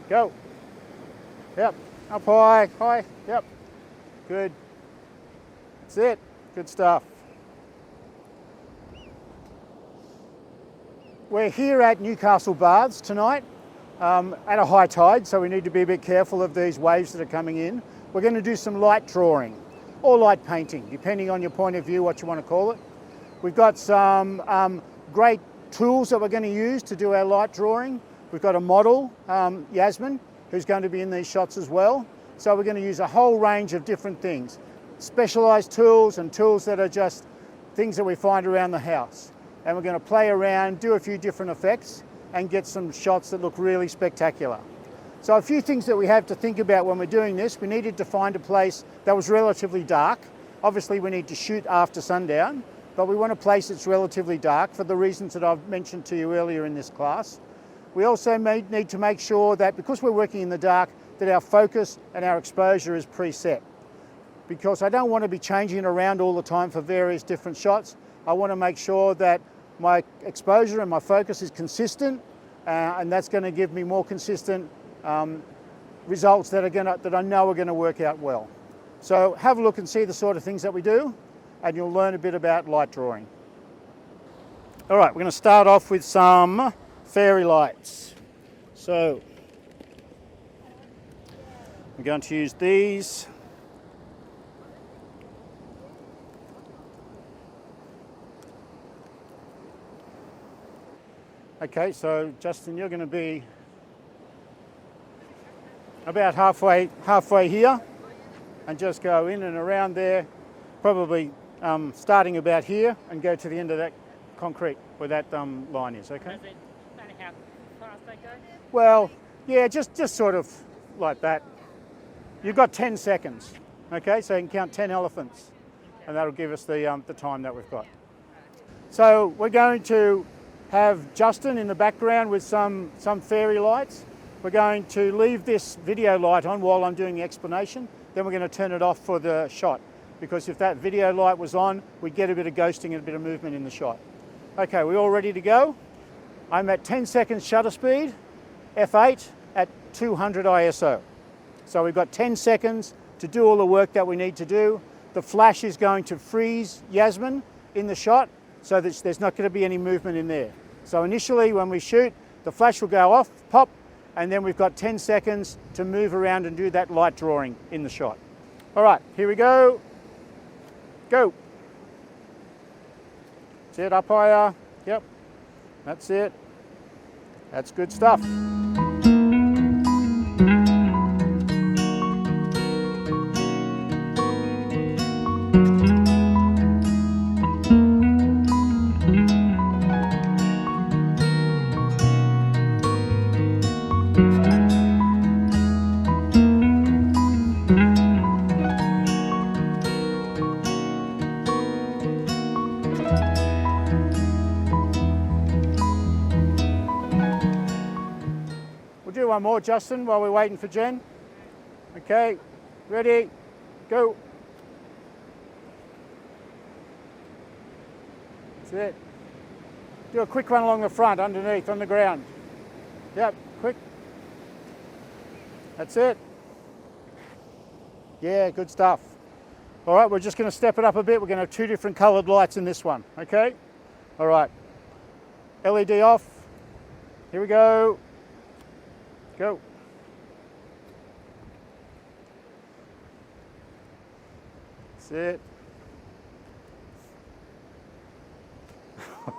Go. Yep. Up high, high. Yep. Good. That's it. Good stuff. We're here at Newcastle Baths tonight at a high tide, so we need to be a bit careful of these waves that are coming in. We're going to do some light drawing or light painting, depending on your point of view, what you want to call it. We've got some great tools that we're going to use to do our light drawing. We've got a model, Yasmin, who's going to be in these shots as well. So we're going to use a whole range of different things, specialised tools and tools that are just things that we find around the house. And we're going to play around, do a few different effects and get some shots that look really spectacular. So a few things that we have to think about when we're doing this. We needed to find a place that was relatively dark. Obviously we need to shoot after sundown, but we want a place that's relatively dark for the reasons that I've mentioned to you earlier in this class. We also need to make sure that because we're working in the dark, that our focus and our exposure is preset. Because I don't want to be changing it around all the time for various different shots. I want to make sure that my exposure and my focus is consistent, and that's going to give me more consistent results that I know are going to work out well. So have a look and see the sort of things that we do, and you'll learn a bit about light drawing. All right, we're going to start off with some fairy lights. So we're going to use these. Okay, so Justin, you're going to be about halfway here, and just go in and around there, probably starting about here and go to the end of that concrete where that line is, okay? Does it matter how fast they go? Well, yeah, just sort of like that. You've got 10 seconds, okay? So you can count 10 elephants, and that'll give us the time that we've got. So we're going to have Justin in the background with some fairy lights. We're going to leave this video light on while I'm doing the explanation. Then we're going to turn it off for the shot, because if that video light was on, we'd get a bit of ghosting and a bit of movement in the shot. Okay, we all ready to go? I'm at 10 seconds shutter speed, f8 at 200 ISO. So we've got 10 seconds to do all the work that we need to do. The flash is going to freeze Yasmin in the shot, so that there's not going to be any movement in there. So initially when we shoot, the flash will go off, pop, and then we've got 10 seconds to move around and do that light drawing in the shot. All right, here we go. Go. That's it, up higher. Yep, that's it. That's good stuff. One more, Justin, while we're waiting for Jen. Okay, ready, go. That's it. Do a quick one along the front, underneath, on the ground. Yep, quick. That's it. Yeah, good stuff. All right, we're just going to step it up a bit. We're going to have 2 different coloured lights in this one, okay? All right, LED off. Here we go. Go. That's it.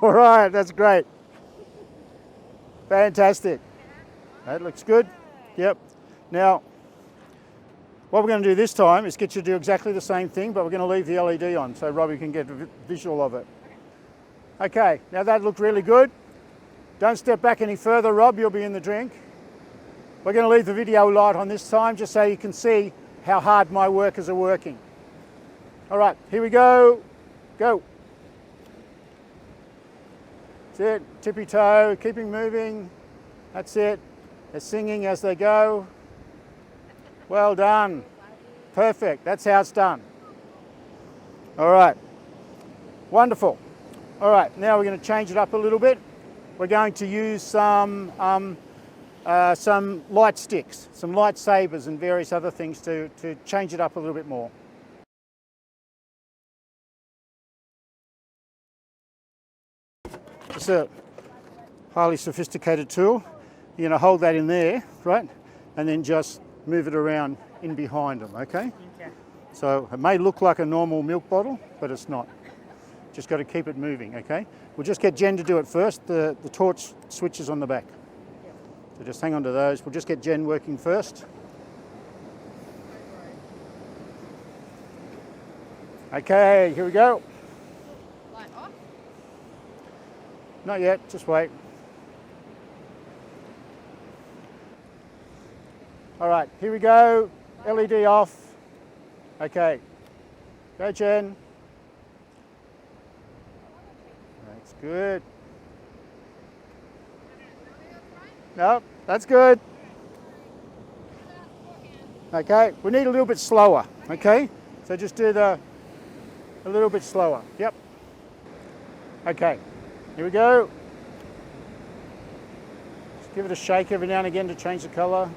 All right, that's great. Fantastic. That looks good. Yep. Now, what we're going to do this time is get you to do exactly the same thing, but we're going to leave the LED on so Robbie can get a visual of it. Okay, now that looked really good. Don't step back any further, Rob, you'll be in the drink. We're going to leave the video light on this time just so you can see how hard my workers are working. All right, here we go. Go. That's it. Tippy toe, keeping moving. That's it. They're singing as they go. Well done. Perfect. That's how it's done. All right. Wonderful. All right, now we're going to change it up a little bit. We're going to use some some light sticks, some light sabers and various other things to change it up a little bit more. It's a highly sophisticated tool. You're going to hold that in there, right? And then just move it around in behind them, okay? Okay. So it may look like a normal milk bottle, but it's not. Just got to keep it moving, okay? We'll just get Jen to do it first. The torch switch is on the back. So just hang on to those. We'll just get Jen working first. Okay, here we go. Light off. Not yet, just wait. All right, here we go. LED off. Okay. Go, Jen. That's good. No, that's good. Okay, we need a little bit slower, okay? So just do a little bit slower. Yep. Okay, here we go. Just give it a shake every now and again to change the colour.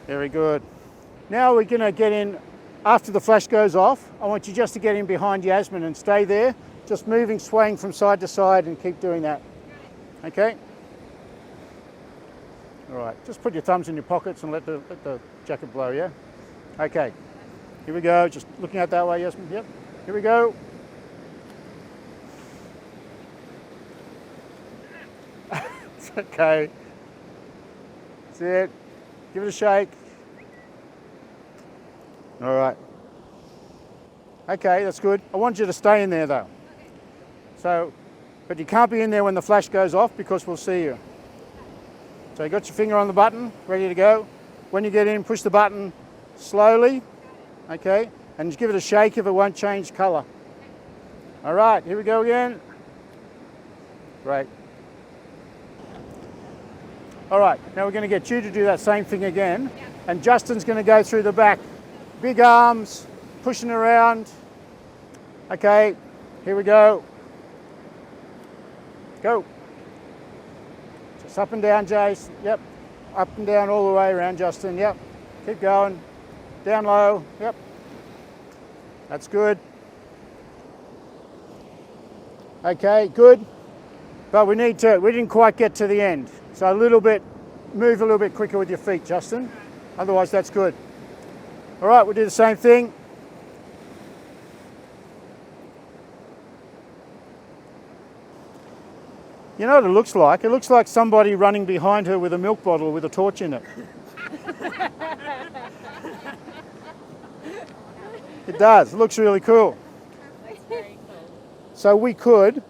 Very good. Now we're going to get in, after the flash goes off, I want you just to get in behind Yasmin and stay there, just moving, swaying from side to side and keep doing that. Okay? All right, just put your thumbs in your pockets and let the jacket blow, yeah? Okay, here we go, just looking out that way, Yasmin, yep. Here we go. It's okay. That's it. Give it a shake. All right. Okay, that's good. I want you to stay in there though. So, but you can't be in there when the flash goes off because we'll see you. So you got your finger on the button, ready to go. When you get in, push the button slowly, okay? And just give it a shake if it won't change colour. All right, here we go again. Great. All right, now we're going to get you to do that same thing again. Yeah. And Justin's going to go through the back. Big arms, pushing around. Okay, here we go. Go. Just up and down, Jace. Yep. Up and down all the way around, Justin. Yep. Keep going. Down low. Yep. That's good. Okay, good. But we didn't quite get to the end. So move a little bit quicker with your feet, Justin. Otherwise, that's good. All right, we'll do the same thing. You know what it looks like? It looks like somebody running behind her with a milk bottle with a torch in it. It does. It looks really cool. That's very cool. So we could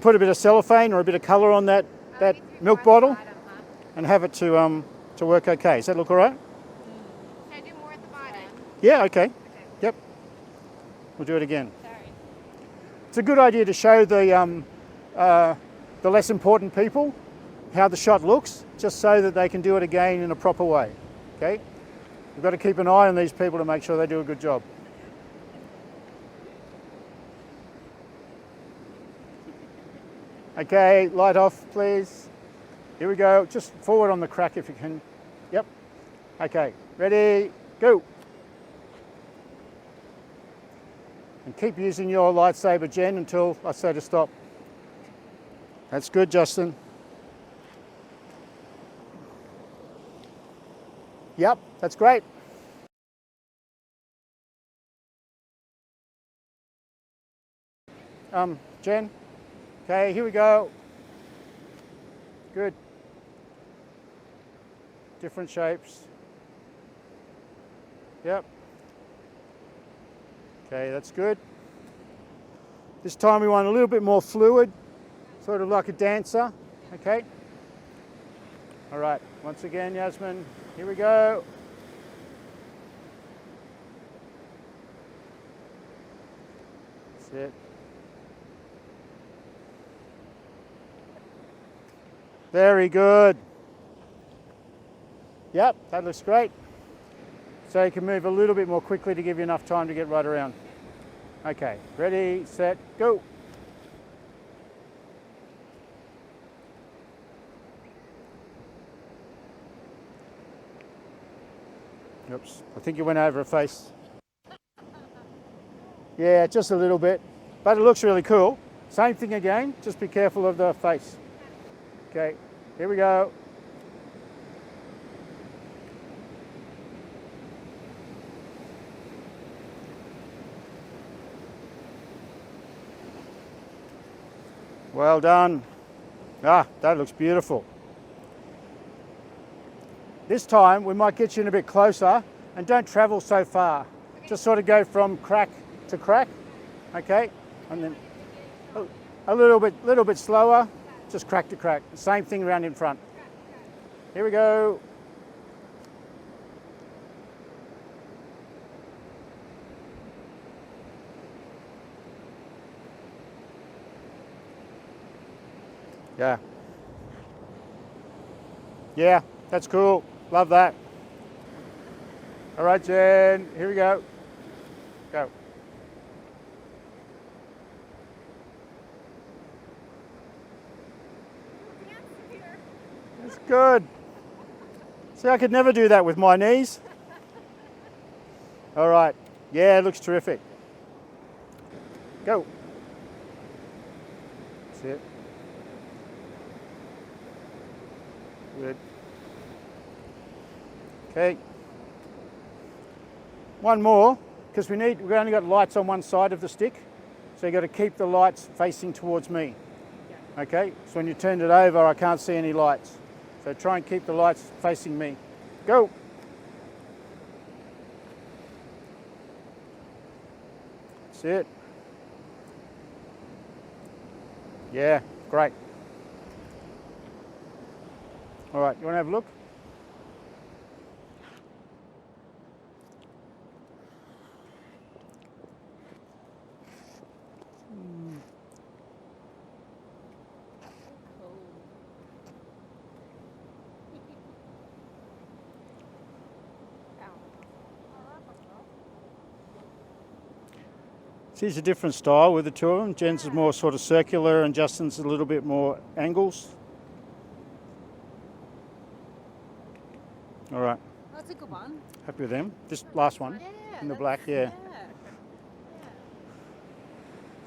put a bit of cellophane or a bit of colour on that milk bottle and have it to work okay. Does that look all right? Can I do more at the bottom? Yeah, okay. Okay. Yep. We'll do it again. Sorry. It's a good idea to show the less important people how the shot looks, just so that they can do it again in a proper way. Okay? We've got to keep an eye on these people to make sure they do a good job. Okay, light off, please. Here we go. Just forward on the crack if you can. Yep. Okay, ready, go. And keep using your lightsaber, Jen, until I say to stop. That's good, Justin. Yep, that's great. Jen? Okay, here we go. Good. Different shapes. Yep. Okay, that's good. This time we want a little bit more fluid, sort of like a dancer. Okay. All right, once again, Yasmin, here we go. That's it. Very good. Yep, that looks great. So you can move a little bit more quickly to give you enough time to get right around. Okay, ready, set, go. Oops, I think you went over a face. Yeah, just a little bit, but it looks really cool. Same thing again, just be careful of the face. Okay, here we go. Well done. Ah, that looks beautiful. This time we might get you in a bit closer and don't travel so far. Just sort of go from crack to crack, okay? And then a little bit slower, just crack to crack. Same thing around in front. Here we go. Yeah. Yeah, that's cool. Love that. All right, Jen, here we go. Go. That's good. See, I could never do that with my knees. All right. Yeah, it looks terrific. Go. That's it. Good. Okay. One more, because we've only got lights on one side of the stick, so you've got to keep the lights facing towards me. Okay, so when you turn it over, I can't see any lights. So try and keep the lights facing me. Go. That's it. Yeah, great. All right, you want to have a look? She's a different style with the two of them. Jen's is more sort of circular and Justin's a little bit more angles. All right. That's a good one. Happy with them? This last one in the black, yeah.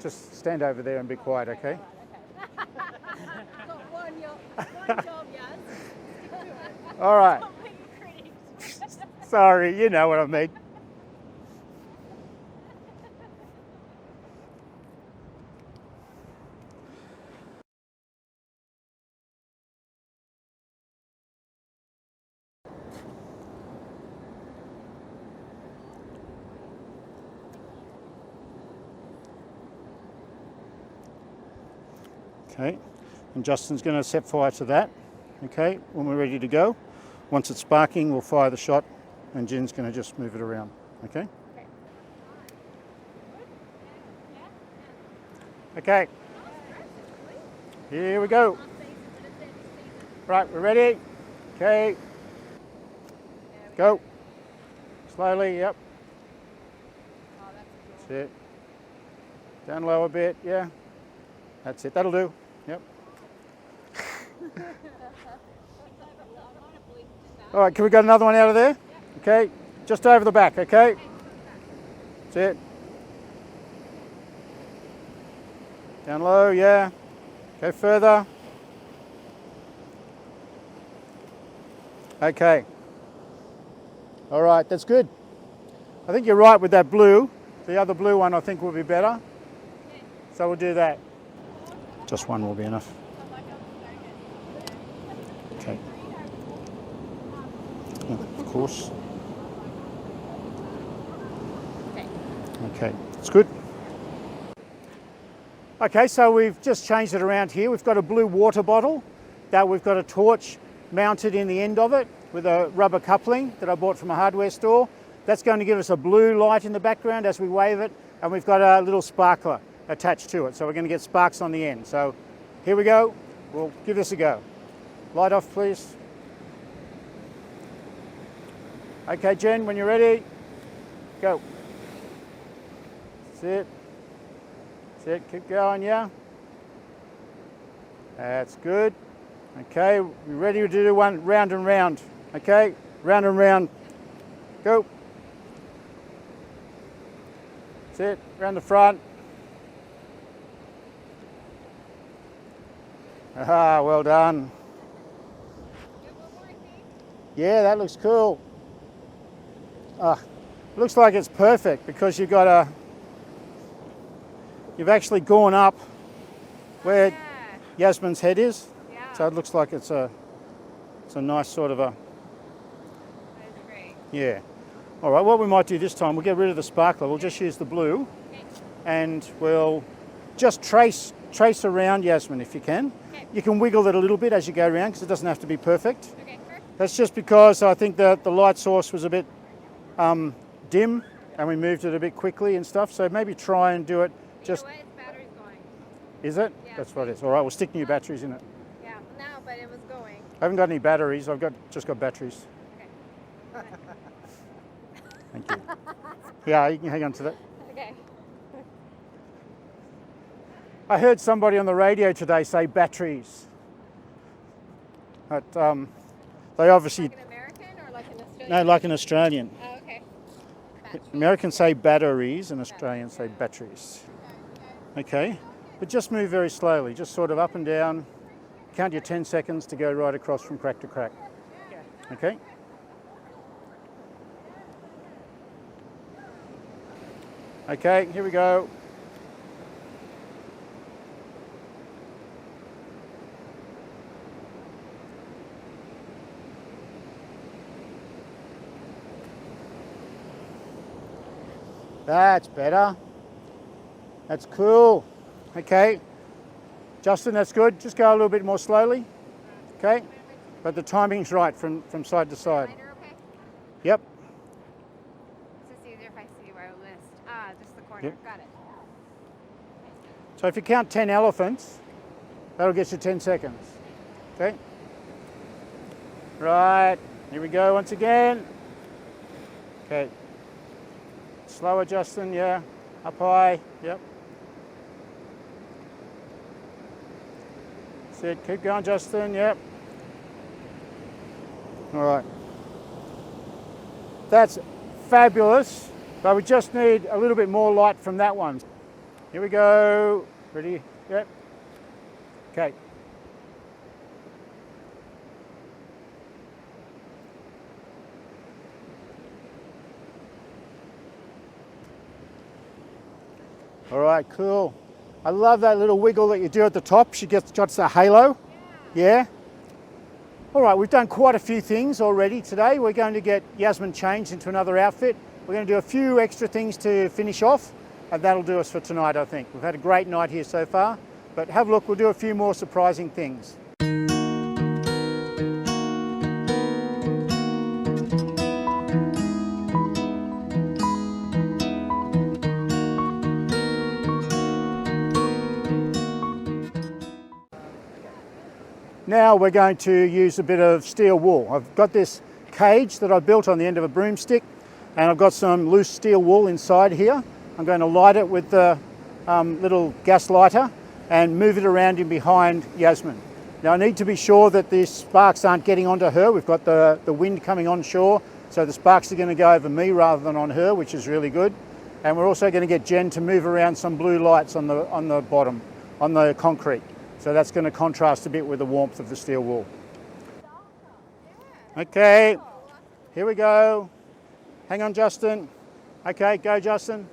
Just stand over there and be quiet, okay? Got one job, yes. All right. Sorry, you know what I mean. Okay, and Justin's going to set fire to that. Okay, when we're ready to go. Once it's sparking, we'll fire the shot and Jen's going to just move it around. Okay? Okay. Here we go. Right, we're ready. Okay. Go. Slowly, yep. That's it. Down low a bit, yeah. That's it, that'll do. Yep. All right, can we get another one out of there? Okay, just over the back, okay? That's it. Down low, yeah. Go further. Okay. All right, that's good. I think you're right with that blue. The other blue one I think will be better. So we'll do that. Just one will be enough. Okay. Of course. Okay, it's good. Okay, so we've just changed it around here. We've got a blue water bottle that we've got a torch mounted in the end of it with a rubber coupling that I bought from a hardware store. That's going to give us a blue light in the background as we wave it, and we've got a little sparkler attached to it. So we're going to get sparks on the end. So here we go. We'll give this a go. Light off, please. Okay, Jen, when you're ready, go. That's it. That's it, keep going, yeah. That's good. Okay, we're ready to do one round and round. Okay, round and round. Go. That's it, round the front. Aha, well done. Yeah, that looks cool. Looks like it's perfect because you've actually gone up where Yasmin's head is. Yeah. So it looks like it's a nice sort of a, That is great. yeah. All right, what we might do this time, we'll get rid of the sparkler. We'll just use the blue Okay. and we'll just trace around Yasmin if you can. Okay. You can wiggle it a little bit as you go around because it doesn't have to be perfect. Okay, perfect. That's just because I think that the light source was a bit dim and we moved it a bit quickly and stuff. So maybe try and do it just, Either way, its battery's going. is it? Yeah. That's what it is. All right, we'll stick new batteries in it. Yeah, no, but it was going. I haven't got any batteries, just got batteries. Okay. Thank you. Yeah, you can hang on to that. Okay. I heard somebody on the radio today say batteries. But they obviously, Like an American or like an Australian? no, like an Australian. Oh, okay. Americans say batteries and Australians say batteries. Okay, but just move very slowly, just sort of up and down. Count your 10 seconds to go right across from crack to crack. Okay? Okay, here we go. That's better. That's cool. Okay. Justin, that's good. Just go a little bit more slowly. Okay. But the timing's right from side to side. Lighter, okay? Yep. It's just easier if I see where I list. Just the corner. Yep. Got it. So if you count 10 elephants, that'll get you 10 seconds. Okay. Right. Here we go once again. Okay. Slower, Justin. Yeah. Up high. Yep. That's it. Keep going, Justin. Yep. All right. That's fabulous, but we just need a little bit more light from that one. Here we go. Ready? Yep. Okay. All right, cool. I love that little wiggle that you do at the top. She got a halo. Yeah. All right, we've done quite a few things already today. We're going to get Yasmin changed into another outfit. We're going to do a few extra things to finish off, and that'll do us for tonight, I think. We've had a great night here so far, but have a look, we'll do a few more surprising things. Now we're going to use a bit of steel wool. I've got this cage that I built on the end of a broomstick, and I've got some loose steel wool inside here. I'm going to light it with the little gas lighter and move it around in behind Yasmin. Now I need to be sure that the sparks aren't getting onto her. We've got the wind coming onshore, so the sparks are going to go over me rather than on her, which is really good. And we're also going to get Jen to move around some blue lights on the bottom, on the concrete. So that's going to contrast a bit with the warmth of the steel wool. Okay, here we go. Hang on, Justin. Okay, go, Justin.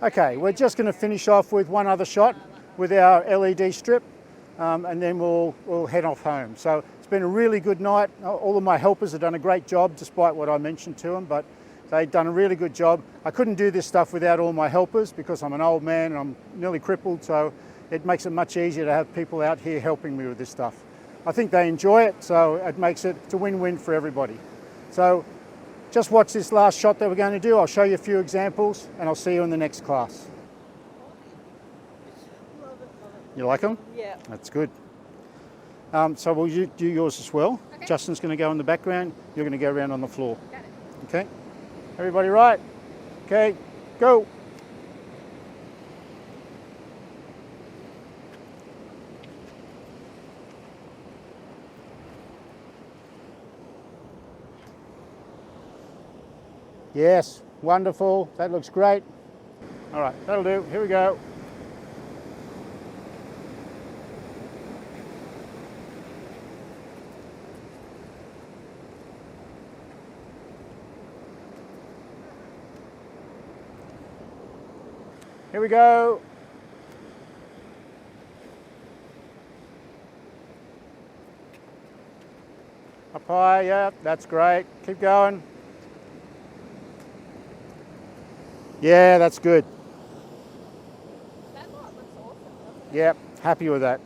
Okay, we're just going to finish off with one other shot with our LED strip, and then we'll head off home. So it's been a really good night. All of my helpers have done a great job, despite what I mentioned to them, but they've done a really good job. I couldn't do this stuff without all my helpers because I'm an old man and I'm nearly crippled, so it makes it much easier to have people out here helping me with this stuff. I think they enjoy it, so it's a win-win for everybody. So just watch this last shot that we're going to do. I'll show you a few examples and I'll see you in the next class. You like them? Yeah. That's good. So we'll do yours as well. Okay. Justin's going to go in the background. You're going to go around on the floor. Got it. Okay? Everybody right? Okay, go. Yes, wonderful. That looks great. All right, that'll do. Here we go. Here we go. Up high, yeah, that's great. Keep going. Yeah, that's good. That lot looks awesome. Yep, happy with that.